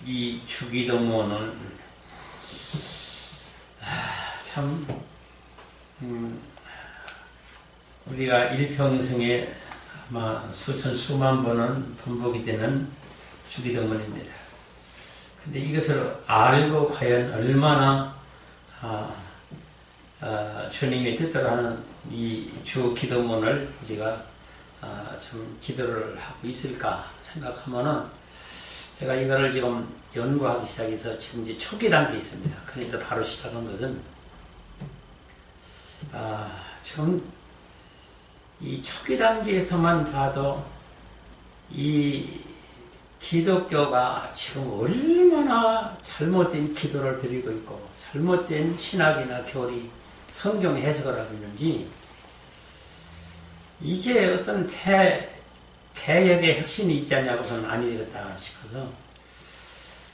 이 주기도문은 참 우리가 일평생에 아마 수천 수만 번은 반복이 되는 주기도문입니다. 근데 이것을 알고 과연 얼마나 주님이 뜻대로 하는 이 주기도문을 우리가 참 기도를 하고 있을까 생각하면은, 제가 이거를 지금 연구하기 시작해서 지금 이제 초기 단계에 있습니다. 그런데 바로 시작한 것은 지금 이 초기 단계에서만 봐도 이 기독교가 지금 얼마나 잘못된 기도를 드리고 있고 잘못된 신학이나 교리, 성경 해석을 하고 있는지, 이게 어떤 개혁의 혁신이 있지 않냐고서는 아니 되겠다 싶어서,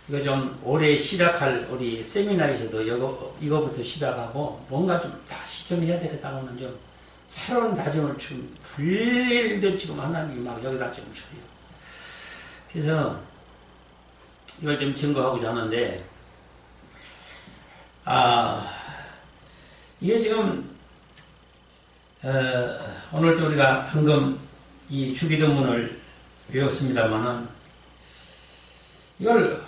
이거 좀 올해 시작할 우리 세미나에서도 이거부터 시작하고 뭔가 좀 다시 좀 해야 되겠다고는 좀 새로운 다짐을 좀 불릴듯 지금 하나님이 막 여기다 좀 줘요. 그래서 이걸 좀 증거하고자 하는데, 이게 지금 오늘도 우리가 방금 이 주기도문을 배웠습니다만은, 이걸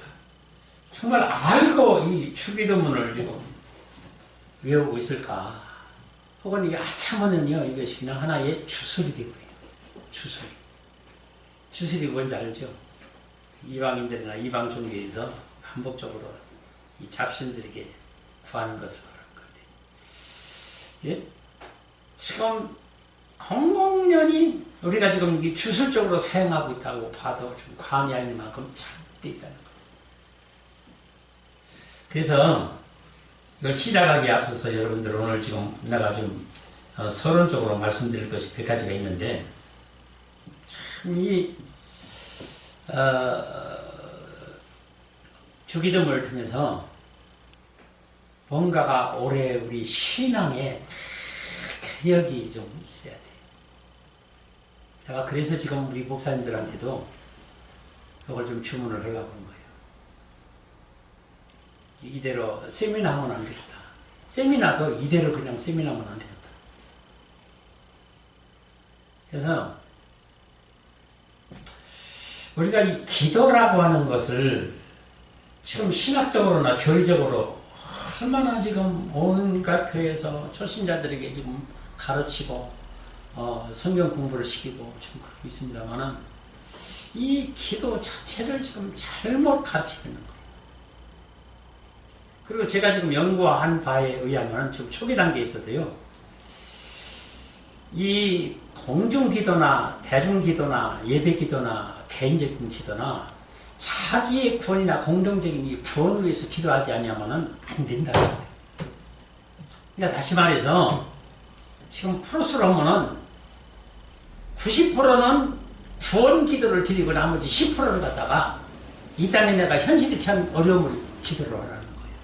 정말 알고 이 주기도문을 지금 외우고 있을까? 혹은 이게 아차하면요, 이것이 그냥 하나의 주술이 되고요. 주술이 뭔지 알죠? 이방인들이나 이방 종교에서 반복적으로 이 잡신들에게 구하는 것을 말하는 건데, 지금 공공연히 우리가 지금 이 주술적으로 사용하고 있다고 봐도 좀 과언이 아닐 만큼 잘돼 있다는 거예요. 그래서 이걸 시작하기에 앞서서 여러분들 오늘 지금 내가 좀 서론적으로 말씀드릴 것이 몇 가지가 있는데, 참 이 주기도문을 통해서 뭔가가 올해 우리 신앙에 개혁이 좀 있어야 돼요. 제가 그래서 지금 우리 목사님들한테도 이걸 좀 주문을 하려고 하는 거예요. 이대로 세미나 하면 안 되겠다. 세미나도 이대로 그냥 세미나면 안 되겠다. 그래서 우리가 이 기도라고 하는 것을 지금 신학적으로나 교리적으로 얼마나 지금 온갖 교회에서 초신자들에게 지금 가르치고 성경 공부를 시키고 지금 그러고 있습니다만은, 이 기도 자체를 지금 잘못 가르치고 있는 거예요. 그리고 제가 지금 연구한 바에 의하면 지금 초기 단계에서도요, 이 공중기도나 대중기도나 예배기도나 개인적인 기도나 자기의 구원이나 공동적인 이 구원을 위해서 기도하지 않으면은 안 된다는 거예요. 그러니까 다시 말해서 지금 플러스로 하면은 90%는 구원 기도를 드리고 나머지 10%를 갖다가 이 땅에 내가 현실이 참 어려움을 기도를 하라는 거예요.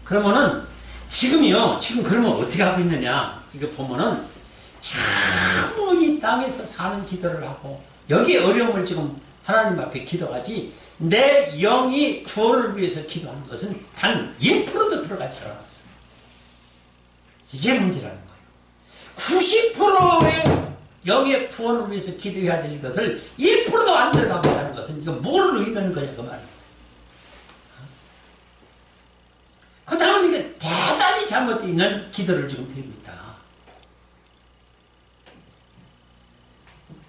그러면은 지금 그러면 어떻게 하고 있느냐? 이거 보면은 전부 이 땅에서 사는 기도를 하고, 여기 어려움을 지금 하나님 앞에 기도하지, 내 영이 구원을 위해서 기도하는 것은 단 1%도 들어가지 않았어요. 이게 문제라는 거예요. 90%의 영의 구원을 위해서 기도해야 될 것을 1%도 안 들어가고 있다는 것은 이거 뭘 의미하는 거냐, 그 말이에요. 그렇다면 이게 대단히 잘못되어 있는 기도를 지금 드리고 있다.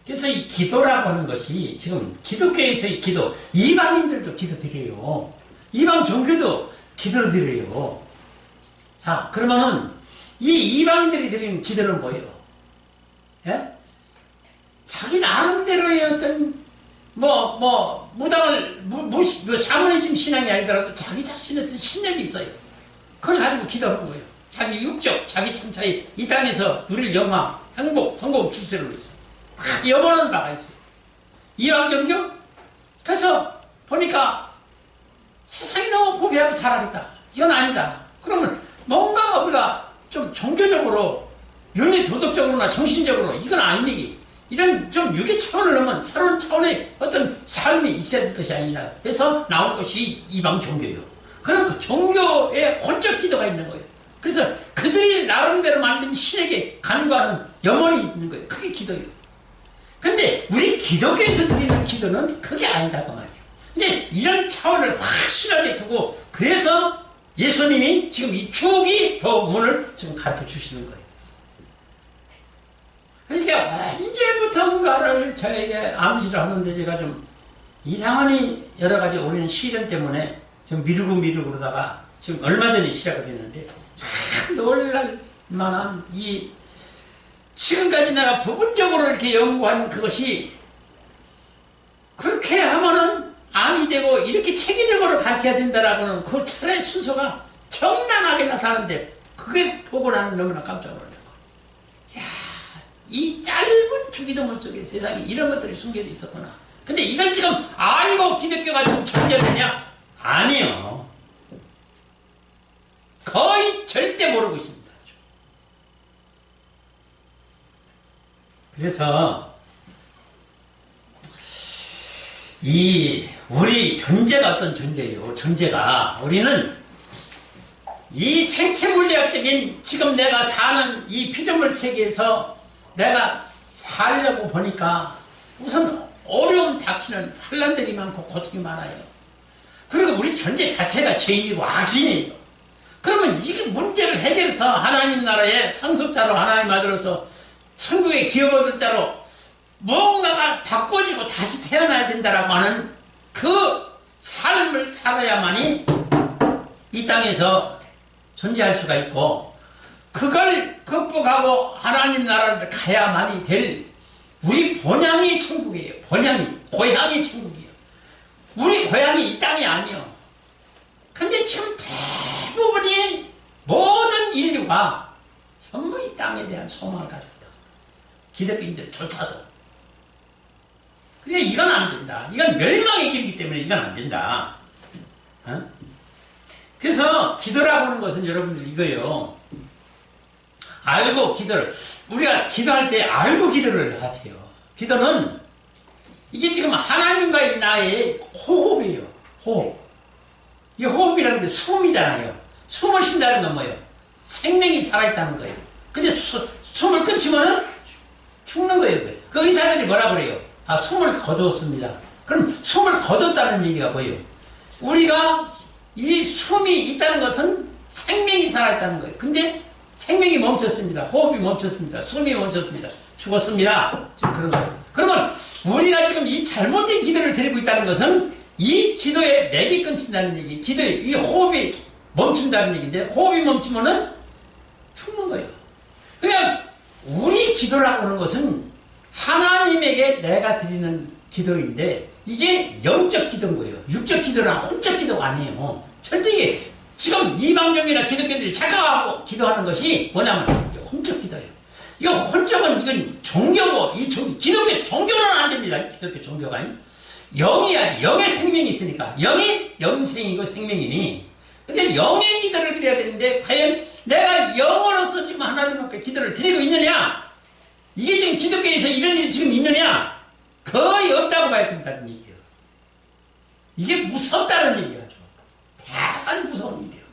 그래서 이 기도라고 하는 것이 지금 기독교에서의 기도, 이방인들도 기도 드려요. 이방 종교도 기도를 드려요. 자, 그러면은 이 이방인들이 드리는 기도는 뭐예요? 예? 자기 나름대로의 어떤 무당을 샤머니즘 신앙이 아니더라도 자기 자신의 어떤 신념이 있어요. 그걸 가지고 기도하는 거예요. 자기 육적, 자기 참차의 이 땅에서 누릴 영화, 행복, 성공, 출세를 위해서 다 염원하는 바가 있어요. 이방종교? 그래서 보니까 세상이 너무 포비하고 타락했다. 이건 아니다. 그러면 뭔가 우리가 좀 종교적으로, 윤리 도덕적으로나 정신적으로 이건 아니니 이런 좀 유기 차원을 넘은 새로운 차원의 어떤 삶이 있어야 될 것이 아니라 해서 나온 것이 이방 종교예요. 그럼 그 종교에 혼적 기도가 있는 거예요. 그래서 그들이 나름대로 만든 신에게 간구하는 염원이 있는 거예요. 그게 기도예요. 근데 우리 기독교에서 드리는 기도는 그게 아니다 그 말이에요. 근데 이런 차원을 확실하게 두고 그래서 예수님이 지금 이 초기 교문을 지금 가르쳐 주시는 거예요. 그러니까 언제부턴가를 저에게 암시를 하는데 제가 좀 이상하니 여러 가지 오랜 시련 때문에 좀 미루고 그러다가 지금 얼마 전에 시작을 했는데 참 놀랄 만한 이 지금까지 내가 부분적으로 이렇게 연구한 그것이 그렇게 하면은 암이 되고 이렇게 체계적으로 가르쳐야 된다라고는 그 차례 순서가 정당하게 나타나는데 그게 보고 나는 너무나 깜짝 놀랐고 이야 이 짧은 주기도문 속에 세상에 이런 것들이 숨겨져 있었구나. 근데 이걸 지금 알고 기독교가 좀 존재되냐? 아니요. 거의 절대 모르고 있습니다. 그래서 우리 존재가 어떤 존재예요? 존재가 우리는 이 생체 물리학적인 지금 내가 사는 이 피조물 세계에서 내가 살려고 보니까 우선 어려움 닥치는 환란들이 많고 고통이 많아요. 그리고 우리 존재 자체가 죄인이고 악인이에요. 그러면 이 문제를 해결해서 하나님 나라의 상속자로 하나님 아들로서 천국의 기업 얻을 자로 뭔가가 바꿔지고 다시 태어나야 된다라고 하는 그 삶을 살아야만이 이 땅에서 존재할 수가 있고 그걸 극복하고 하나님 나라를 가야만이 될 우리 본향이 천국이에요. 고향이 천국이에요. 우리 고향이 이 땅이 아니요. 근데 지금 대부분이 모든 인류가 전부 이 땅에 대한 소망을 가지고 있다. 기독교인들조차도. 그러니까 이건 안 된다. 이건 멸망의 길이기 때문에 이건 안 된다. 어? 그래서 기도라고 하는 것은 여러분들 이거예요. 알고 기도를. 우리가 기도할 때 알고 기도를 하세요. 기도는 이게 지금 하나님과의 나의 호흡이에요. 호흡. 이 호흡이라는 게 숨이잖아요. 숨을 쉰다는 건 뭐예요? 생명이 살아있다는 거예요. 근데 숨을 끊지면은 죽는 거예요. 그 의사들이 뭐라 그래요? 아, 숨을 거두었습니다. 그럼 숨을 거뒀다는 얘기가 뭐예요? 우리가 이 숨이 있다는 것은 생명이 살아있다는 거예요. 근데 생명이 멈췄습니다. 호흡이 멈췄습니다. 숨이 멈췄습니다. 죽었습니다. 지금 그런 거예요. 그러면 우리가 지금 이 잘못된 기도를 드리고 있다는 것은 이 기도에 맥이 끊긴다는 얘기, 기도의 이 호흡이 멈춘다는 얘기인데 호흡이 멈추면은 죽는 거예요. 그냥 우리 기도라고 하는 것은 하나님에게 내가 드리는 기도인데 이게 영적 기도인 거예요. 육적 기도나 혼적 기도가 아니에요. 절대 이게 지금 이방종이나 기독교인들이 착각하고 기도하는 것이 뭐냐면 혼적 기도예요. 이거 혼적은 이건 종교고 이 기독교 종교는 안 됩니다. 기독교 종교가 영이야지. 영의 생명이 있으니까 영이 영생이고 생명이니 근데 영의 기도를 드려야 되는데 과연 내가 영으로서 지금 하나님 앞에 기도를 드리고 있느냐? 이게 지금 기독교에서 이런 일이 지금 있느냐? 거의 없다고 봐야 된다는 얘기예요. 이게 무섭다는 얘기죠. 대단히 무서운 일이에요.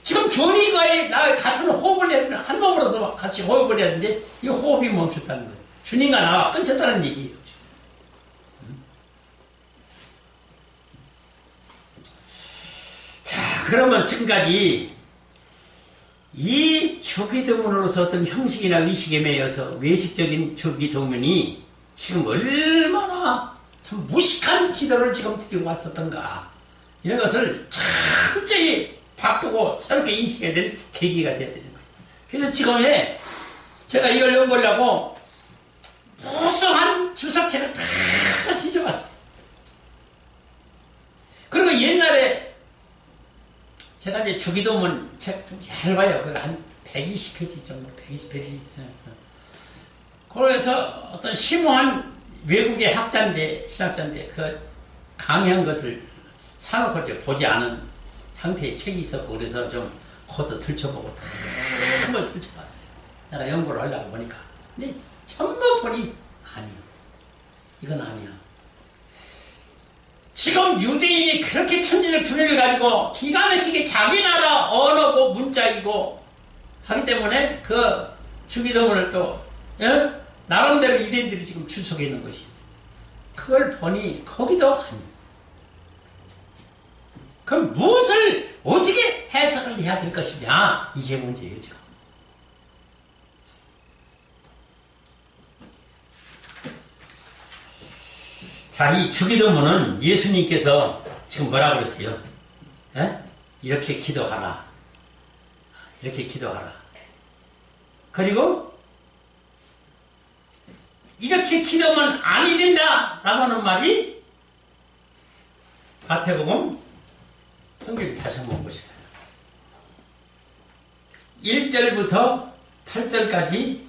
지금 주님과의 나와 같은 호흡을 해야 되는 한 몸으로서 같이 호흡을 해야 되는데 이 호흡이 멈췄다는 거예요. 주님과 나와 끊쳤다는 얘기예요. 자, 그러면 지금까지 이 주기도문으로서 어떤 형식이나 의식에 매여서 외식적인 주기도문이 지금 얼마나 참 무식한 기도를 지금 드리고 왔었던가 이런 것을 철저히 바꾸고 새롭게 인식해야 될 계기가 되어야 되는 거예요. 그래서 지금에 제가 이걸 연구하려고 무수한 주석책을 다 뒤져봤어요. 그리고 옛날에 제가 이제 주기도문 책 좀 얇아요. 그거 한 120페이지 정도, 120페이지. 그래서 어떤 심오한 외국의 학자인데, 신학자인데, 그 강의한 것을 사놓고 이제 보지 않은 상태의 책이 있었고, 그래서 좀 그것도 들춰보고 다 한번 들춰봤어요. 내가 연구를 하려고 보니까. 근데 전부 보니 아니야. 이건 아니야. 지금 유대인이 그렇게 천지를 분해를 가지고 기가 막히게 자기 나라 언어고 문자이고 하기 때문에 그 주기도문을 또 나름대로 유대인들이 지금 주석해 있는 것이 있어요. 그걸 보니 거기도 아니야. 그럼 무엇을 어떻게 해석을 해야 될 것이냐, 이게 문제예요 지금. 자, 이 주기도문은 예수님께서 지금 뭐라 그랬어요? 이렇게 기도하라. 이렇게 기도하라. 그리고 이렇게 기도하면 아니 된다 라고 하는 말이 마태복음 성경을 다시 한번 보시죠. 1절부터 8절까지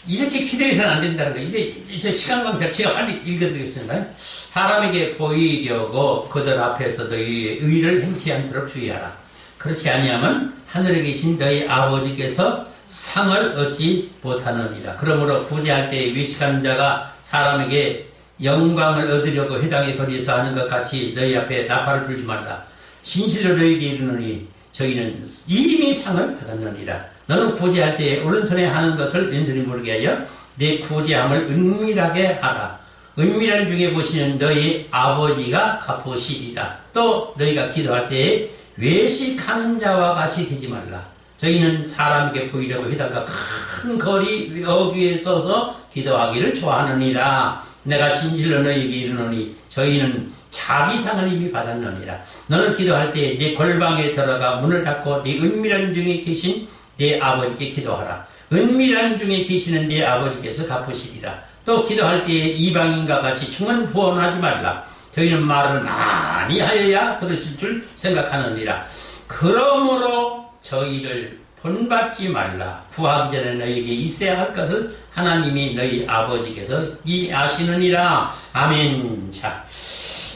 이렇게 기도해서는 안 된다는 거예요. 이제 시간 관계상 제가 빨리 읽어드리겠습니다. 사람에게 보이려고 그들 앞에서 너희의 의를 행치 않도록 주의하라. 그렇지 아니하면 하늘에 계신 너희 아버지께서 상을 얻지 못하느니라. 그러므로 구제할 때 외식하는 자가 사람에게 영광을 얻으려고 회당의 거리에서 하는 것 같이 너희 앞에 나팔을 불지 말라. 진실로 너희에게 이르노니 저희는 이미 상을 받았느니라. 너는 구제할 때 오른손에 하는 것을 왼손이 모르게 하여 내 구제함을 은밀하게 하라. 은밀한 중에 보시는 너희 아버지가 갚으시리라. 또 너희가 기도할 때에 외식하는 자와 같이 되지 말라. 저희는 사람에게 보이려고 회당과 큰 거리 여기에 서서 기도하기를 좋아하느니라. 내가 진실로 너희에게 이르노니 저희는 자기 상을 이미 받았느니라. 너는 기도할 때 네 골방에 들어가 문을 닫고 네 은밀한 중에 계신 네 아버지께 기도하라. 은밀한 중에 계시는 네 아버지께서 갚으시리라. 또 기도할 때에 이방인과 같이 충은 부언하지 말라. 저희는 말을 많이 하여야 들으실 줄 생각하느니라. 그러므로 저희를 본받지 말라. 구하기 전에 너희에게 있어야 할 것을 하나님이 너희 아버지께서 이미 아시느니라. 아멘. 자,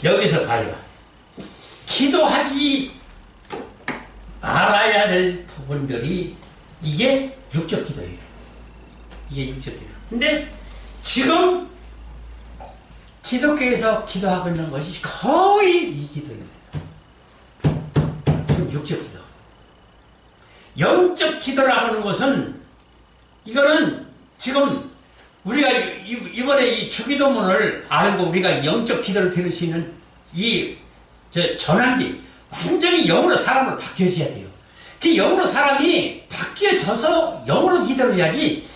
여기서 봐요. 기도하지 말아야 될 부분들이 이게 육적 기도예요. 이게 육적 기도. 근데 지금 기독교에서 기도하고 있는 것이 거의 이 기도입니다. 지금 육적 기도. 영적 기도라고 하는 것은 이거는 지금 우리가 이번에 이 주기도문을 알고 우리가 영적 기도를 드릴 수 있는 이 전환기 완전히 영으로 사람을 바뀌어줘야 돼요. 그 영으로 사람이 바뀌어져서 영으로 기도를 해야지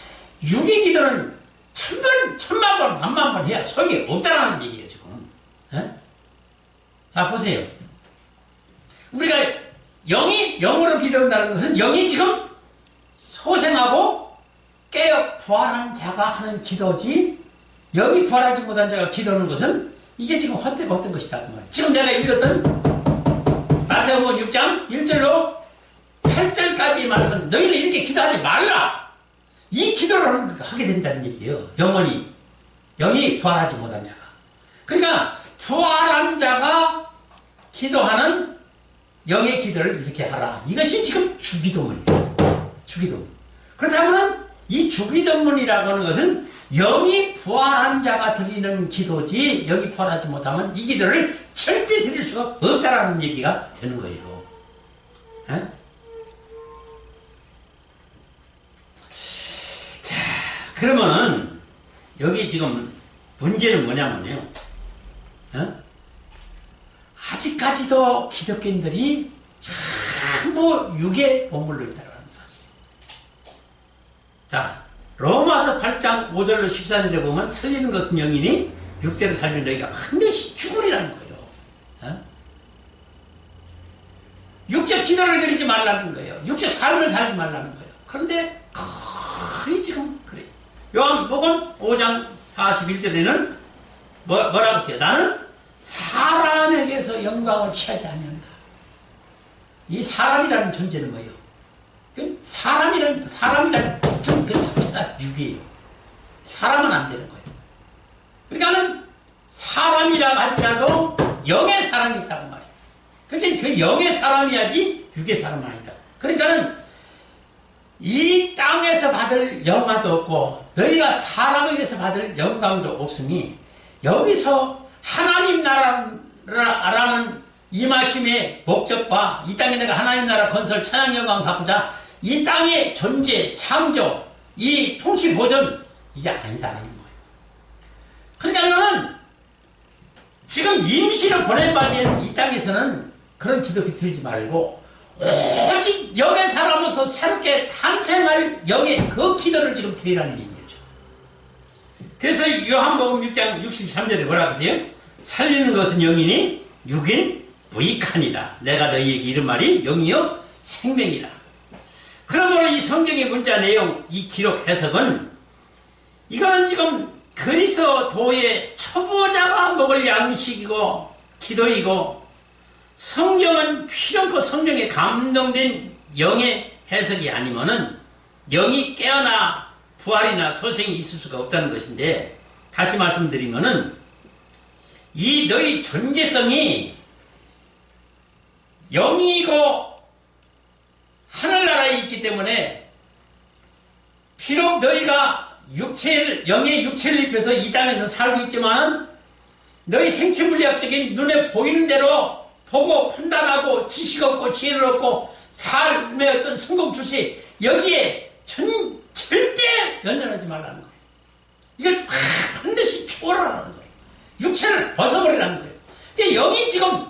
육의 기도는 천만 번, 만만 번 해야 소용이 없다라는 얘기예요, 지금. 자, 보세요. 우리가 영이 영으로 기도한다는 것은 영이 지금 소생하고 깨어 부활한 자가 하는 기도지, 영이 부활하지 못한 자가 기도하는 것은 이게 지금 헛되고 헛된 것이다. 그 말이에요. 지금 내가 읽었던 마태복음 6장 1절로 8절까지의 말씀, 너희는 이렇게 기도하지 말라. 이 기도를 하게 된다는 얘기예요. 영이 부활하지 못한 자가. 그러니까 부활한 자가 기도하는 영의 기도를 이렇게 하라. 이것이 지금 주기도문이에요. 주기도문. 그렇다면 이 주기도문이라고 하는 것은 영이 부활한 자가 드리는 기도지, 영이 부활하지 못하면 이 기도를 절대 드릴 수가 없다라는 얘기가 되는 거예요. 자, 그러면 여기 지금 문제는 뭐냐면요. 아직까지도 기독교인들이 전부 육에 머물러 있다는 사실이에요. 자, 로마서 8장 5절로 14절에 보면 살리는 것은 영이니 육대로 살면 너희가 반드시 죽으리라는 거예요. 육적 기도를 드리지 말라는 거예요. 육적 삶을 살지 말라는 거예요. 그런데 거의 지금 그래요. 요한복음 5장 41절에는 뭐라고 써요? 나는 사람에게서 영광을 취하지 않는다. 이 사람이라는 존재는 뭐예요? 사람이라는 그 자체가 육이에요. 사람은 안 되는 거예요. 그러니까는 사람이라 할지라도 영의 사람이 있다고 말이에요. 그러니까 그 영의 사람이야지 육의 사람은 아니다. 그러니까는 이 땅에서 받을 영화도 없고 너희가 사람에게서 받을 영광도 없으니 여기서 하나님 나라라는 임하심의 목적과 이 땅에 내가 하나님 나라 건설 찬양 영광 바꾸자 이 땅의 존재 창조 이 통치 보존 이게 아니다라는 거예요. 그러니까 너는 지금 임시로 보내받은 이 땅에서는 그런 기도 들지 말고 오직 영의 사람으로서 새롭게 탄생할 영의 그 기도를 지금 드리라는 얘기죠. 그래서 요한복음 6장 63절에 뭐라고 하세요? 살리는 것은 영이니 육인 무익하니라. 내가 너희에게 이른 말이 영이요 생명이라. 그러므로 이 성경의 문자 내용 이 기록 해석은 이거는 지금 그리스도의 초보자가 먹을 양식이고 기도이고 성경은 필요없고 성령에 감동된 영의 해석이 아니면은 영이 깨어나 부활이나 소생이 있을 수가 없다는 것인데 다시 말씀드리면은 이 너희 존재성이 영이고 하늘나라에 있기 때문에 비록 너희가 영의 육체를 입혀서 이 땅에서 살고 있지만 너희 생체물리학적인 눈에 보이는 대로 보고 판단하고 지식 없고 지혜를 얻고 삶의 어떤 성공 출세 여기에 절대 연연하지 말라는 거예요. 이걸 반드시 초월하라는 거예요. 육체를 벗어버리라는 거예요. 근데 여기 지금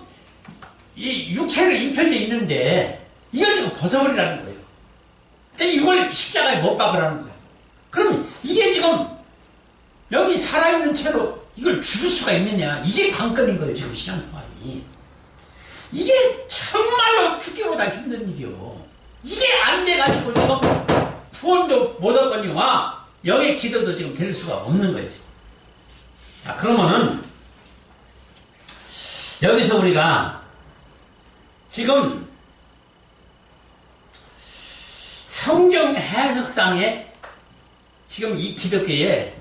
이 육체를 입혀져 있는데 이걸 지금 벗어버리라는 거예요. 그러니까 이걸 십자가에 못 박으라는 거예요. 그럼 이게 지금 여기 살아있는 채로 이걸 죽일 수가 있느냐 이게 관건인 거예요. 지금 신앙생활이. 이게 정말로 죽기보다 힘든 일이요. 이게 안 돼가지고 지금 구원도 못 얻거니와 영의 기도도 지금 드릴 수가 없는 거예요. 자, 그러면은 여기서 우리가 지금 성경 해석상에 지금 이 기독교에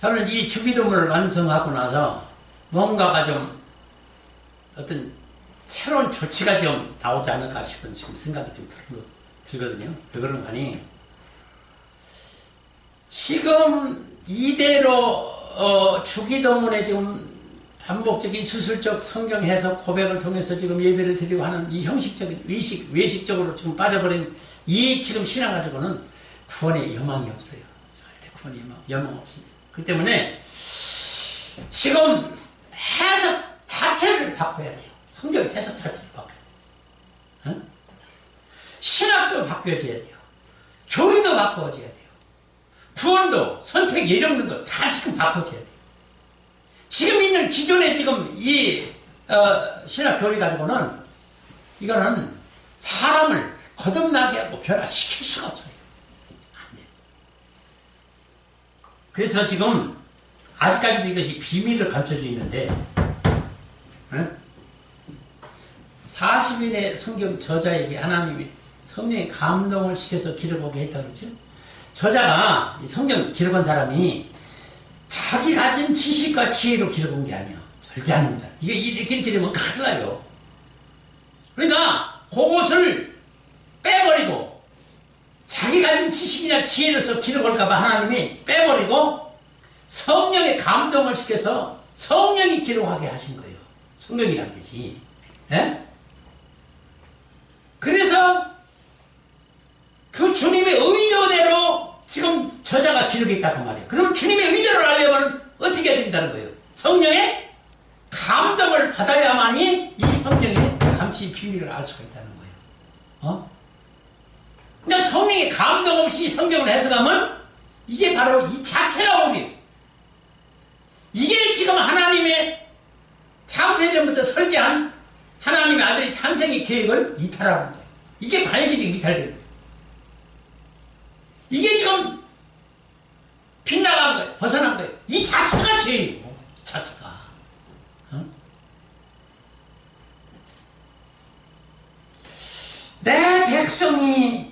저는 이 주기도문을 완성하고 나서 뭔가가 좀 어떤 새로운 조치가 좀 나오지 않을까 싶은 지금 생각이 좀 들거든요. 왜 그런가 하니 지금 이대로 주기도문에 지금 반복적인 수술적 성경 해석 고백을 통해서 지금 예배를 드리고 하는 이 형식적인 외식적으로 지금 빠져버린 이 지금 신앙 가지고는 구원의 여망이 없어요. 절대 구원의 여망 없습니다. 그렇기 때문에 지금 해석 자체를 바꿔야 돼요. 성경 해석 자체를 바꿔야 돼요. 신학도 바꿔줘야 돼요. 교리도 바꿔줘야 돼요. 구원도 선택 예정론도 다 지금 바꿔줘야 돼요. 지금 있는 기존의 지금 이 신학 교리 가지고는 이거는 사람을 거듭나게 하고 변화시킬 수가 없어요. 안 돼요. 그래서 지금 아직까지도 이것이 비밀로 감춰져 있는데 40인의 성경 저자에게 하나님이 성령의 감동을 시켜서 기록하게 했다고 그러죠. 저자가 이 성경 기록한 사람이 자기 가진 지식과 지혜로 기록한 게 아니에요. 절대 아닙니다. 이게 이렇게 되면 큰일 나요. 그러니까 그것을 빼버리고 자기 가진 지식이나 지혜로서 기록할까봐 하나님이 빼버리고 성령의 감동을 시켜서 성령이 기록하게 하신 거예요. 성령이란 것이. 예? 그래서 그 주님의 의도대로 지금 저자가 기록했다고 말이에요. 그럼 주님의 의도를 알려면 어떻게 해야 된다는 거예요? 성령의 감동을 받아야만이 이 성령의 감치 비밀을 알 수가 있다는 거예요. 그러니까 성령의 감동 없이 성경을 해석하면 이게 바로 이 자체가 오류. 이게 지금 하나님의 창세전부터 설계한 하나님의 아들의 탄생의 계획을 이탈하는 거예요. 이게 관역이 지금 이탈되는 거예요. 이게 지금 빗나간 거예요. 벗어난 거예요. 이 자체가 죄예요. 이 자체가. 내 백성이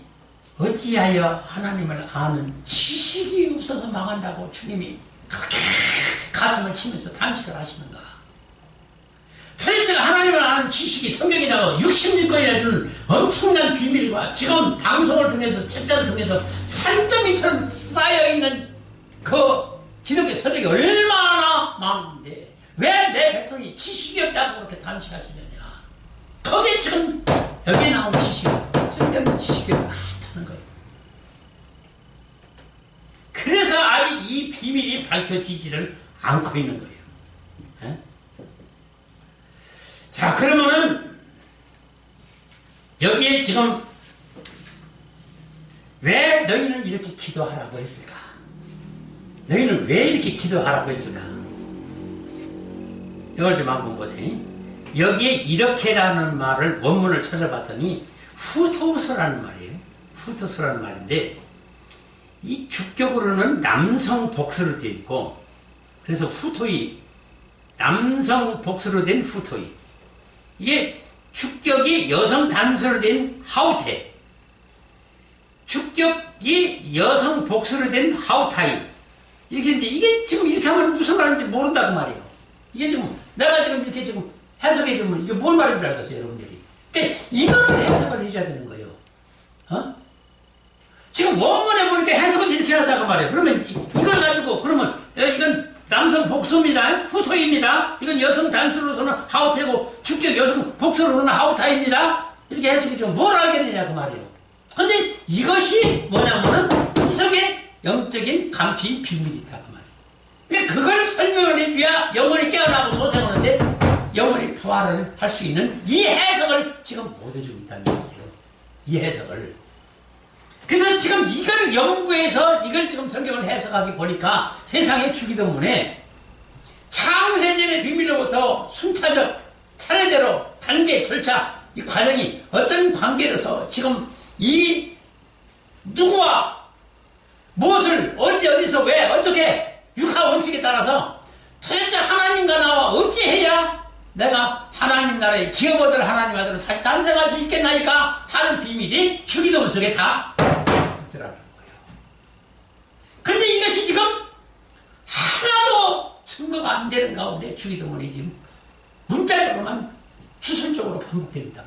어찌하여 하나님을 아는 지식이 없어서 망한다고 주님이 그렇게 가슴을 치면서 단식을 하시는가. 도대체 도대체 하나님을 아는 지식이 성경에다가 66권이나 주는 엄청난 비밀과 지금 방송을 통해서 책자를 통해서 산더미처럼 쌓여있는 그 기독교 서적이 얼마나 많은데 왜 내 백성이 지식이 없다고 그렇게 단식하시느냐. 거기에 지금 여기에 나온 지식, 쓸데없는 지식이 많다는 거예요. 그래서 아직 이 비밀이 밝혀지지를 않고 있는 거예요. 에? 자, 그러면은 여기에 지금 왜 너희는 이렇게 기도하라고 했을까? 너희는 왜 이렇게 기도하라고 했을까? 이걸 좀 한번 보세요. 여기에 이렇게라는 말을 원문을 찾아봤더니 후토서라는 말이에요. 후토서라는 말인데 이 주격으로는 남성 복수로 되어 있고 그래서 후토이 남성 복수로 된 후토이 이게 주격이 여성 단수로 된 하우테 주격이 여성 복수로 된 하우타이 이렇게 했는데 이게 지금 이렇게 하면 무슨 말인지 모른다고 말이에요. 이게 지금 내가 지금 이렇게 지금 해석해 주면 이게 뭔 말인지 알겠어요, 여러분들이. 근데 이거를 해석을 해줘야 되는 거예요. 어? 지금 원문에 보니까 해석을 이렇게 하다가 말이에요. 그러면 이걸 가지고 그러면 이건 남성 복수입니다. 후토입니다. 이건 여성 단수로서는 하우테고 주격 여성 복수로서는 하우타입니다. 이렇게 해석해 주면 뭘 알겠느냐 그 말이에요. 근데 이것이 뭐냐면은 이석의 영적인 감추인 비밀이 있다 그 말이에요. 그러니까 그걸 설명을 해줘야 영혼이 깨어나고 소생하는데 영혼이 부활을 할 수 있는 이 해석을 지금 못 해주고 있다는 얘기예요. 이 해석을. 그래서 지금 이걸 연구해서 이걸 지금 성경을 해석하기 보니까 세상의 주기도문에 창세전의 비밀로부터 순차적 차례대로 단계 절차 이 과정이 어떤 관계로서 지금 이 누구와 무엇을 언제 어디서 왜 어떻게 육하 원칙에 따라서 도대체 하나님과 나와 어찌해야 내가 하나님 나라의 기업어들 하나님 아들로 다시 탄생할 수 있겠나니까 하는 비밀이 주기도문 속에 다 있더라는 거예요. 근데 이것이 지금 하나도 증거가 안 되는 가운데 주기도문이 지금 문자적으로만 추순적으로 반복됩니다.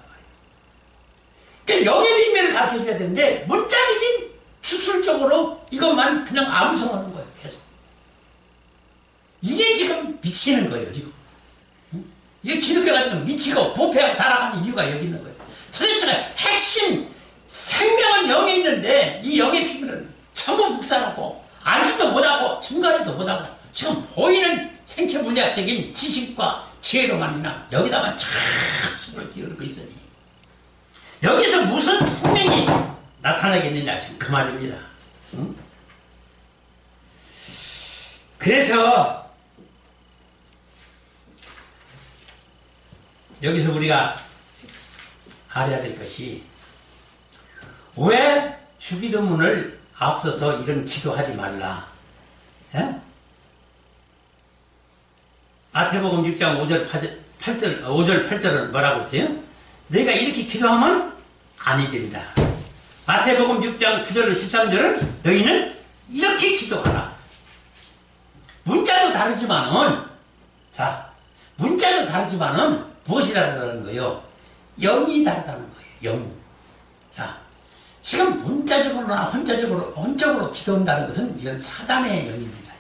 그러니까 영의 비밀을 가르쳐 줘야 되는데 문자적인 추술적으로 이것만 그냥 암송하는 거예요. 계속. 이게 지금 미치는 거예요. 지금. 이게 기독교가 지금 미치고 부패하고 타락하는 이유가 여기 있는 거예요. 도대체 핵심 생명은 영에 있는데 이 영의 비밀은 전부 묵살하고 알지도 못하고 증거하지도 못하고 지금 보이는 생체 물리학적인 지식과 지혜로만이나 여기다만 쫙 힘을 기울이고 있으니 여기서 무슨 생명이 나타나겠느냐 지금 그 말입니다. 응? 그래서 여기서 우리가 알아야 될 것이 왜 주기도문을 앞서서 이런 기도하지 말라. 예? 마태복음 6장 5절 8절은 뭐라고 했어요? 너희가 이렇게 기도하면 아니 됩니다. 마태복음 6장 9절로 13절은 너희는 이렇게 기도하라. 문자도 다르지만은 문자도 다르지만은 무엇이 다르다는 거예요? 영이 다르다는 거예요. 영이. 자, 지금 문자적으로나 혼적으로 기도한다는 것은 이건 사단의 영입니다.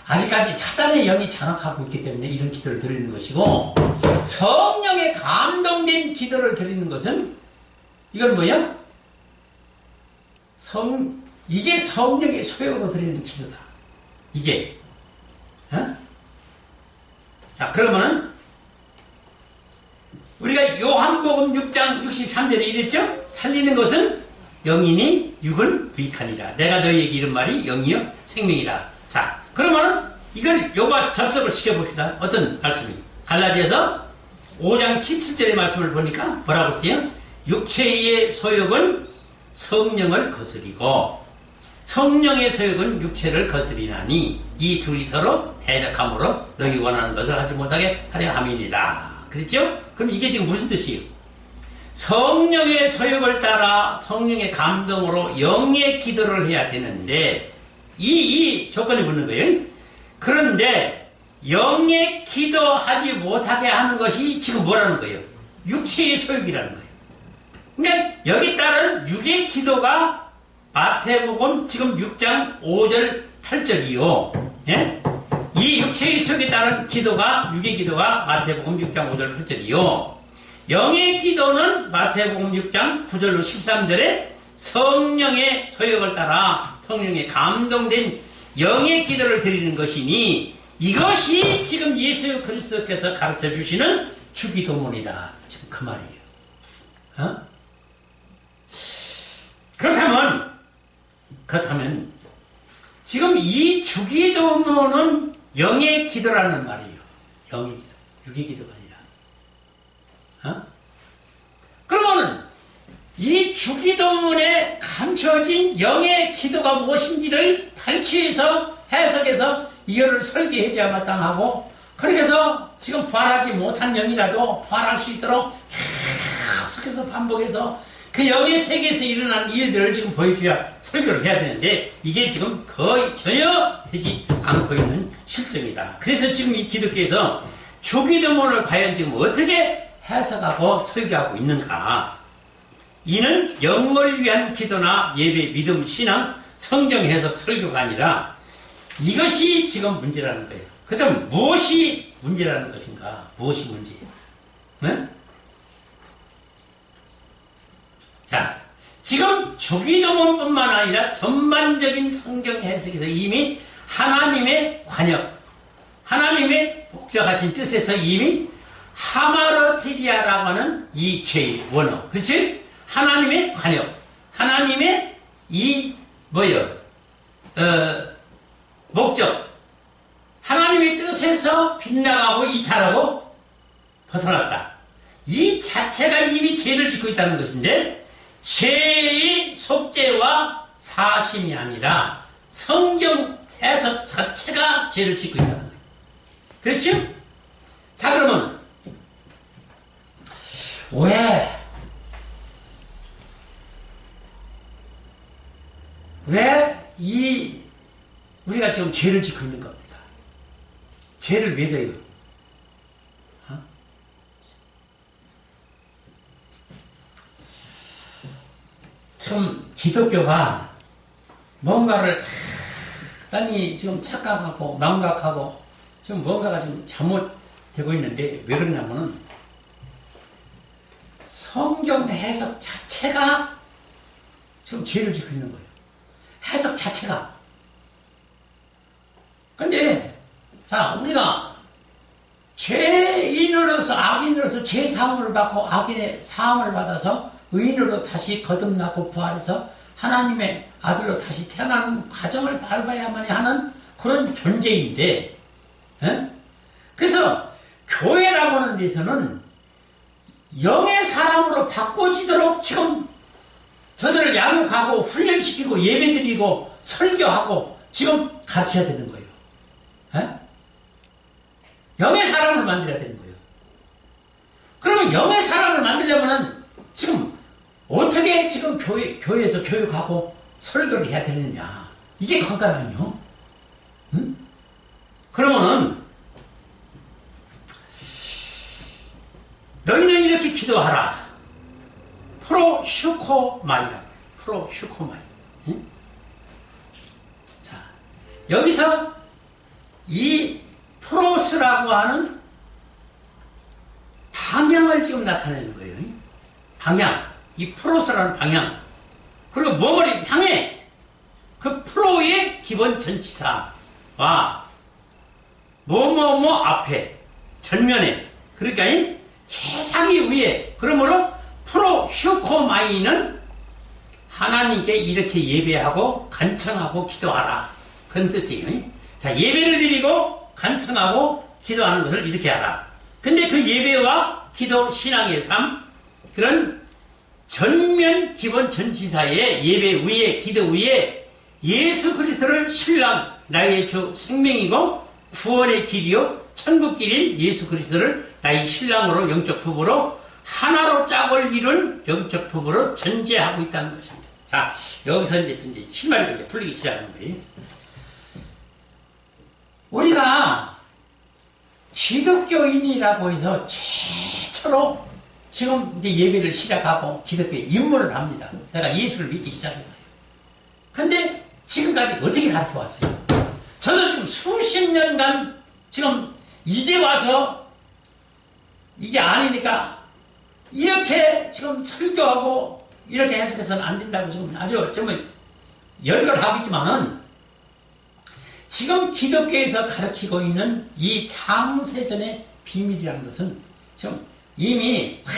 아직까지 사단의 영이 장악하고 있기 때문에 이런 기도를 드리는 것이고 성령에 감동된 기도를 드리는 것은 이건 뭐예요? 이게 성령의 소욕으로 드리는 기도다. 이게. 어? 자, 그러면은 우리가 요한복음 6장 63절에 이랬죠? 살리는 것은 영이니 육은 부익하니라. 내가 너희에게 이른 말이 영이요 생명이라. 자, 그러면은 이걸 요거 접속을 시켜봅시다. 어떤 말씀이? 갈라디아서 5장 17절의 말씀을 보니까 뭐라고 했어요? 육체의 소욕은 성령을 거스리고 성령의 소욕은 육체를 거스리나니 이 둘이 서로 대적함으로 너희 원하는 것을 하지 못하게 하려 함이니라. 그랬죠? 그럼 이게 지금 무슨 뜻이에요? 성령의 소욕을 따라 성령의 감동으로 영의 기도를 해야 되는데 이 조건이 붙는 거예요. 그런데 영의 기도하지 못하게 하는 것이 지금 뭐라는 거예요? 육체의 소욕이라는 거예요. 그러니까 여기 따른 육의 기도가 마태복음 지금 6장 5절 8절이요. 예? 이 육체의 소욕에 따른 기도가 육의 기도가 마태복음 6장 5절 8절이요. 영의 기도는 마태복음 6장 9절로 13절에 성령의 소욕을 따라 성령의 감동된 영의 기도를 드리는 것이니 이것이 지금 예수 그리스도께서 가르쳐 주시는 주기도문이다. 지금 그 말이에요. 어? 그렇다면 지금 이 주기도문은 영의 기도라는 말이에요. 영의 기도, 육의 기도가 아니라. 어? 그러면은 이 주기도문에 감춰진 영의 기도가 무엇인지를 탈취해서 해석해서 이거를 설계해줘야 마땅하고, 그렇게 해서 지금 부활하지 못한 영이라도 부활할 수 있도록 계속해서 반복해서 그 영의 세계에서 일어난 일들을 지금 보여줘야 설교를 해야 되는데 이게 지금 거의 전혀 되지 않고 있는 실정이다. 그래서 지금 이 기독교에서 주기도문을 과연 지금 어떻게 해석하고 설교하고 있는가? 이는 영을 위한 기도나 예배, 믿음, 신앙, 성경 해석, 설교가 아니라 이것이 지금 문제라는 거예요. 그렇다면 무엇이 문제라는 것인가? 무엇이 문제예요? 네? 자, 지금 주기도문뿐만 아니라 전반적인 성경 해석에서 이미 하나님의 관역, 하나님의 목적하신 뜻에서 이미 하마르티리아라고 하는 이 죄의 원어, 그렇지? 하나님의 관역, 하나님의 이 목적, 하나님의 뜻에서 빗나가고 이탈하고 벗어났다. 이 자체가 이미 죄를 짓고 있다는 것인데 죄의 속죄와 사심이 아니라 성경 해석 자체가 죄를 짓고 있다는 거예요. 그렇죠? 자, 그러면 왜 우리가 지금 죄를 짓고 있는 겁니까? 죄를 왜 져요? 참 기독교가 뭔가를 단히 지금 착각하고 망각하고 지금 뭔가가 좀 잘못되고 있는데 왜 그러냐면은 성경 해석 자체가 지금 죄를 짓고 있는 거예요. 해석 자체가. 근데 자, 우리가 죄인으로서 악인으로서 죄 사함을 받고 악인의 사함을 받아서 의인으로 다시 거듭나고 부활해서 하나님의 아들로 다시 태어나는 과정을 밟아야만 하는 그런 존재인데, 그래서 교회라고 하는 데서는 영의 사람으로 바꿔지도록 지금 저들을 양육하고 훈련시키고 예배드리고 설교하고 지금 가르쳐야 되는 거예요. 영의 사람을 만들어야 되는 거예요. 그러면 영의 사람을 만들려면 지금 어떻게 지금 교회에서 교육하고 설교를 해야 되느냐. 이게 관건아니요. 그러면은 너희는 이렇게 기도하라. 프로슈코마이라. 프로슈코마이. 자, 여기서 이 프로스라고 하는 방향을 지금 나타내는 거예요. 방향. 이 프로스라는 방향. 그리고 뭐를 향해 그 프로의 기본 전치사와 뭐뭐뭐 앞에 전면에 그러니까 최상위 위에 그러므로 프로슈코마이는 하나님께 이렇게 예배하고 간청하고 기도하라 그런 뜻이에요. 자, 예배를 드리고 간청하고 기도하는 것을 이렇게 하라. 근데 그 예배와 기도 신앙의 삶 그런 전면 기본 전치사의 예배 위에 기도 위에 예수 그리스도를 신랑 나의 주 생명이고 구원의 길이요 천국 길인 예수 그리스도를 나의 신랑으로 영적 부부로 하나로 짝을 이룬 영적 부부로 전제하고 있다는 것입니다. 자, 여기서 이제 실마리가 이제 풀리기 시작하는 거예요. 우리가 기독교인이라고 해서 최초로 지금 이제 예배를 시작하고 기독교에 입문을 합니다. 내가 예수를 믿기 시작했어요. 근데 지금까지 어떻게 가르쳐 왔어요? 저도 지금 수십 년간 지금 이제 와서 이게 아니니까 이렇게 지금 설교하고 이렇게 해석해서는 안 된다고 지금 아주 좀 열거하고 있지만은 지금 기독교에서 가르치고 있는 이 창세전의 비밀이라는 것은 지금 이미 확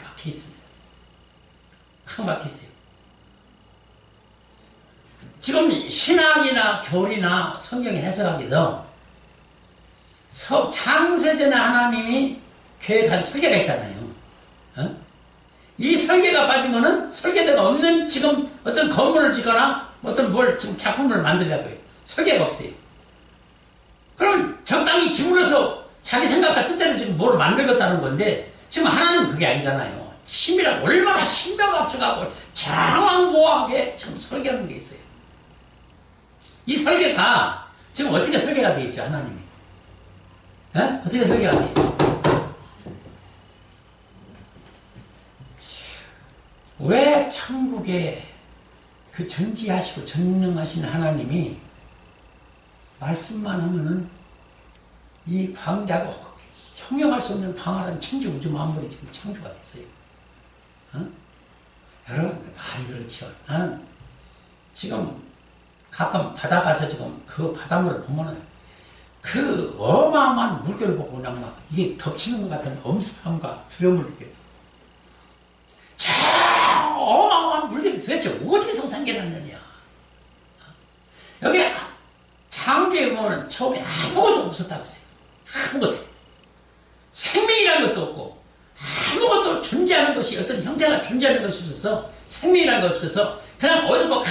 박혀 있습니다. 확 박혀 있어요. 지금 신학이나 교리나 성경 해석학에서 창세전에 하나님이 계획한 설계가 있잖아요. 어? 이 설계가 빠지면은 설계대가 없는 지금 어떤 건물을 짓거나 어떤 뭘 지금 작품을 만들려고 해요. 설계가 없어요. 그럼 적당히 지불해서 자기 생각과 뜻대로 지금 뭘 만들겠다는 건데 지금 하나님은 그게 아니잖아요. 치밀하고 얼마나 신명합적하고 장황고하게 지금 설계하는 게 있어요. 이 설계가 지금 어떻게 설계가 되어 있어요, 하나님이? 에? 어떻게 설계가 되어 있어요? 왜 천국에 그 전지하시고 전능하신 하나님이 말씀만 하면은 이 광대하고 형용할 수 없는 방활한 천지 우주 만물이 지금 창조가 됐어요. 어? 여러분 말이 그렇죠. 나는 지금 가끔 바다 가서 지금 그 바닷물을 보면은 그 어마어마한 물결을 보고 그냥 막 이게 덮치는 것 같은 엄습함과 두려움을 느껴요. 저 어마어마한 물들이 도대체 어디서 생겨났느냐. 여기 창조에 보면 처음에 아무것도 없었다고 했어요. 아무것도. 생명이라는 것도 없고 아무것도 존재하는 것이 어떤 형태가 존재하는 것이 없어서 생명이라는 것 없어서 그냥 어디고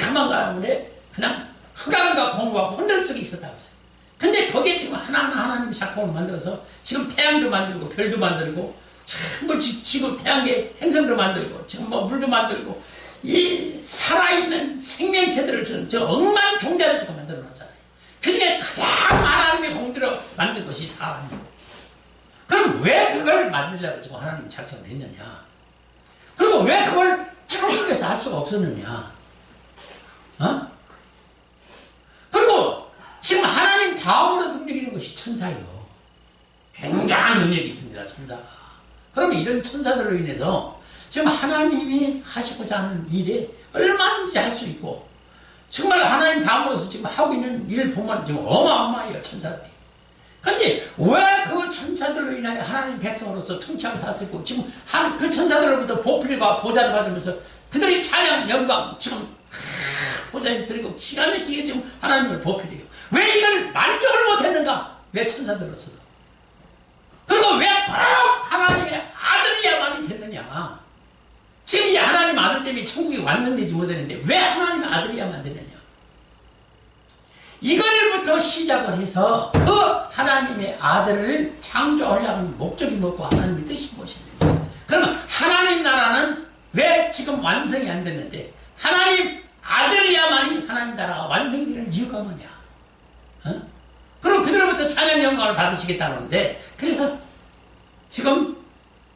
가만 가는데 그냥 흑암과 공과 혼돈 속에 있었다고 했어요. 근데 거기에 지금 하나하나 하나님의 작품을 만들어서 지금 태양도 만들고 별도 만들고 참 지금 태양계 행성도 만들고 지금 뭐 물도 만들고 이 살아있는 생명체들을 주는 저 억만 종자를 지금 만들어 놨잖아요. 그 중에 가장 하나님의 공들여 만든 것이 사람이고 그럼 왜 그걸 만들려고 지금 하나님이 작정을 했느냐? 그리고 왜 그걸 천국에서 할 수가 없었느냐? 어? 그리고 지금 하나님 다음으로 능력 있는 것이 천사예요. 굉장한 능력이 있습니다, 천사가. 그러면 이런 천사들로 인해서 지금 하나님이 하시고자 하는 일에 얼마든지 할 수 있고 정말 하나님 다음으로서 지금 하고 있는 일 보면 지금 어마어마해요, 천사들이. 근데 왜 그 천사들로 인하여 하나님 백성으로서 통치하고 다스리고 지금 그 천사들로부터 보필과 보좌를 받으면서 그들이 찬양, 영광 지금 보좌에 드리고 기가 막히게 지금 하나님을 보필해요. 왜 이걸 만족을 못했는가? 왜 천사들로서도? 그리고 왜 꼭 하나님의 아들이야만이 됐느냐? 지금 이 하나님 아들 때문에 천국이 완성되지 못했는데 왜 하나님의 아들이야만 됐느냐? 이걸부터 시작을 해서 그 하나님의 아들을 창조하려는 목적이 뭐고 하나님의 뜻이 무엇이냐? 그러면 하나님 나라는 왜 지금 완성이 안 됐는데 하나님 아들이야만이 하나님 나라가 완성이 되는 이유가 뭐냐? 어? 그럼 그들로부터 찬양 영광을 받으시겠다는데 그래서 지금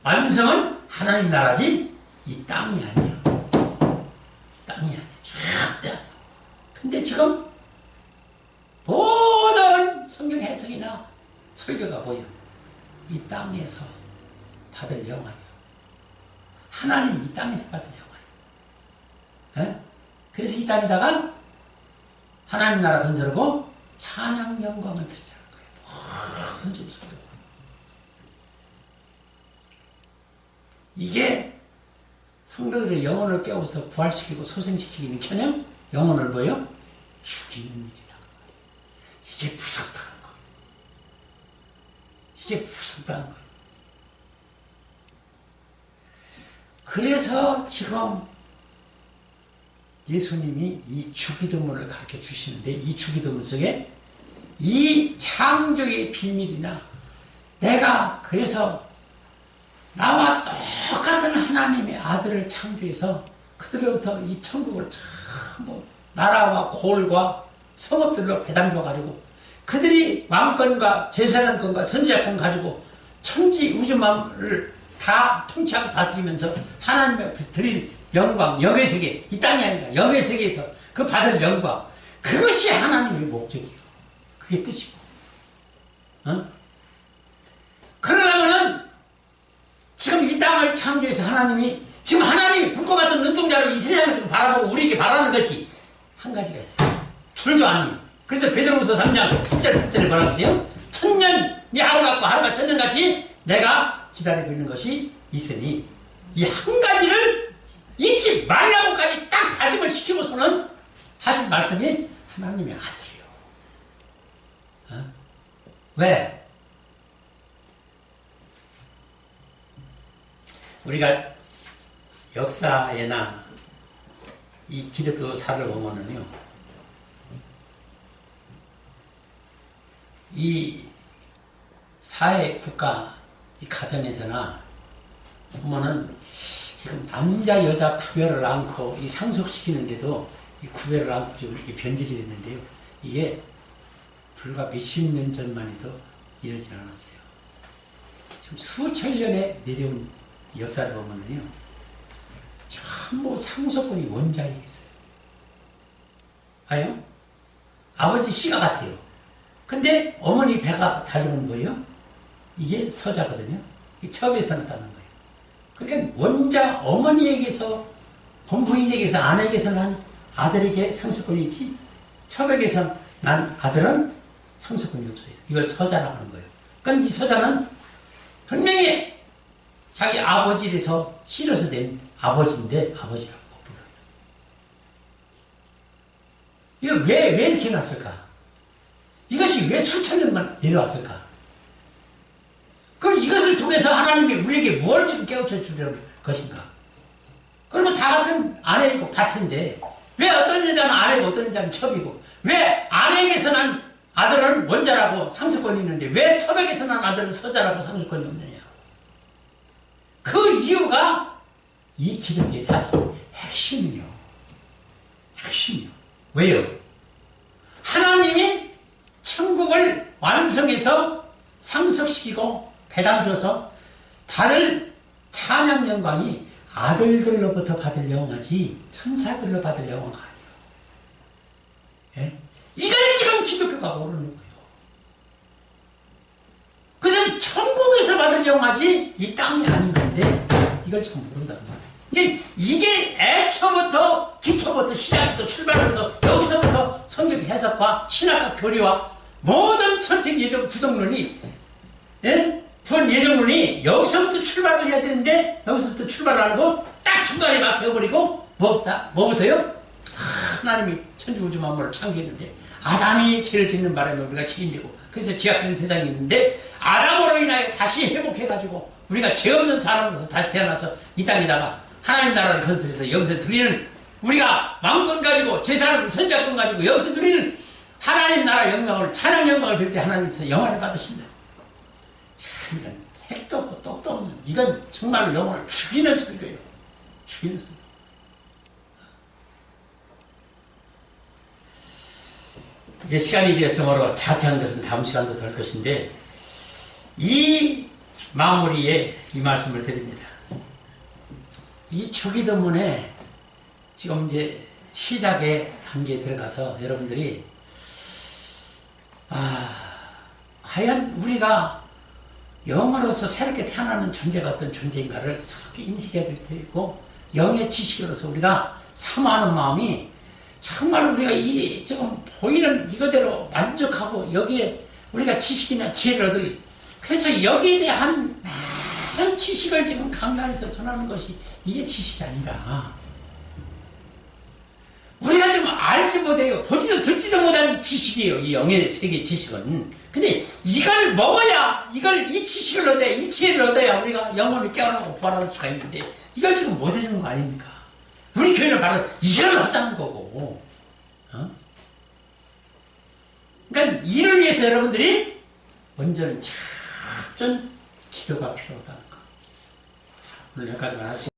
완성은 하나님 나라지 이 땅이 아니야. 이 땅이 아니야. 절대 아니야. 근데 지금 모든 성경 해석이나 설교가 보여. 이 땅에서 받을 영화예요. 하나님이 이 땅에서 받을 영화예요. 그래서 이 땅에다가 하나님 나라 건설하고 찬양 영광을 드리자는 거예요. 무슨 좀 설교. 이게 성도들의 영혼을 깨워서 부활시키고 소생시키기는 켜녕 영혼을 뭐요? 죽이는 일이라고. 이게 무섭다는 거예요. 이게 무섭다는 거예요. 그래서 지금 예수님이 이 주기도문을 가르쳐 주시는데 이 주기도문 속에 이 창조의 비밀이나 내가 그래서 나와 똑같은 하나님의 아들을 창조해서 그들로부터 이 천국을 전부 나라와 골과 성읍들로 배당줘가지고 그들이 왕권과 제사장권과 선지자권 가지고 천지 우주만을 다 통치하고 다스리면서 하나님 앞에 드릴 영광, 영의 세계, 이 땅이 아니라 영의 세계에서 그 받을 영광, 그것이 하나님의 목적이에요. 그게 뜻이고. 그러려면은 지금 이 땅을 창조해서 하나님이 지금 하나님이 불과 같은 눈동자로 이 세상을 지금 바라보고 우리에게 바라는 것이 한 가지가 있어요. 줄도 아니에요. 그래서 베드로후서 3장 7절에 뭐라고 하세요? 천년이 하루 같고 하루가 천년같이 내가 기다리고 있는 것이 있으니 이 한 가지를 잊지 말라고까지 딱 다짐을 시키고서는 하신 말씀이 하나님의 아들이에요. 왜? 우리가 역사에나 이 기독교사를 보면은요, 이 사회, 국가, 이 가정에서나 보면은 지금 남자, 여자 구별을 않고 이 상속시키는데도 이 구별을 않고 지금 이렇게 변질이 됐는데요. 이게 불과 몇십 년 전만 해도 이러지 않았어요. 지금 수천 년에 내려온 역사를 보면은요, 전부 상속권이 원자에게 있어요. 아요? 아버지 씨가 같아요. 근데 어머니 배가 다르는 거예요. 이게 서자거든요. 이 처음에서 나타난 거예요. 그러니까 원자 어머니에게서, 본부인에게서, 아내에게서 난 아들에게 상속권이 있지, 첩에게서 난 아들은 상속권이 없어요. 이걸 서자라고 하는 거예요. 그러니까 이 서자는 분명히 자기 아버지에서 실어서 된 아버지인데 아버지라고 못 불러요. 이거 왜 이렇게 났을까? 이것이 왜 수천 년만 내려왔을까? 그럼 이것을 통해서 하나님이 우리에게 뭘 지금 깨우쳐 주려는 것인가? 그리고 다 같은 아내이고 파트인데 왜 어떤 여자는 아내고 어떤 여자는 첩이고, 왜 아내에게서 난 아들은 원자라고 상속권이 있는데 왜 첩에게서 난 아들은 서자라고 상속권이 없느냐? 그 이유가 이 기독교의 사실 핵심이요. 핵심이요. 왜요? 하나님이 천국을 완성해서 상속시키고 배당 줘서 받을 찬양 영광이 아들들로부터 받을 영광이지 천사들로 받을 영광 아니에요. 예? 이걸 지금 기독교가 모르는 거예요. 그래서 천국에서 받을 영광이지 이 땅이 아닌 건데 이걸 지금 모른다는 말이에요. 근데 이게 애초부터 기초부터 시작부터 출발부터 여기서부터 성경 해석과 신학과 교리와 모든 선택 예정 구성론이, 예? 본 예정론이 여기서부터 출발을 해야 되는데 여기서부터 출발 안 하고 딱 중간에 막혀버리고 뭐부터요? 하나님이 천지우주 만물을 창조했는데 아담이 죄를 짓는 바람에 우리가 죄인되고 그래서 죄악된 세상이 있는데 아담으로 인하여 다시 회복해가지고 우리가 죄 없는 사람으로서 다시 태어나서 이 땅에다가 하나님 나라를 건설해서 여기서 드리는, 우리가 왕권 가지고 제사는 선자권 가지고 여기서 드리는 하나님 나라 영광을, 찬양 영광을 드릴 때 하나님께서 영화를 받으신다. 참, 이건 핵도 없고 똑도 없는, 이건 정말로 영혼을 죽이는 설교예요. 죽이는 설교. 이제 시간이 되었으므로 자세한 것은 다음 시간도 될 것인데, 이 마무리에 이 말씀을 드립니다. 이 주기도문에 지금 이제 시작의 단계에 들어가서 여러분들이 과연 우리가 영으로서 새롭게 태어나는 존재가 어떤 존재인가를 새롭게 인식해야 될 테고, 영의 지식으로서 우리가 사모하는 마음이 정말 우리가 이 지금 보이는 이거대로 만족하고 여기에 우리가 지식이나 지혜를 얻을, 그래서 여기에 대한 많은 지식을 지금 강단에서 전하는 것이 이게 지식이 아니라, 우리가 지금 알지 못해요. 보지도 듣지도 못하는 지식이에요. 이 영의 세계 지식은. 근데 이걸 먹어야, 이 지식을 얻어야, 이 지혜를 얻어야 우리가 영혼이 깨어나고 부활할 수가 있는데 이걸 지금 못 해주는 거 아닙니까? 우리 교회는 바로 이걸 하자는 거고. 그러니까 이를 위해서 여러분들이 먼저는 작전 기도가 필요하다는 거. 자, 오늘 여기까지만 하시고.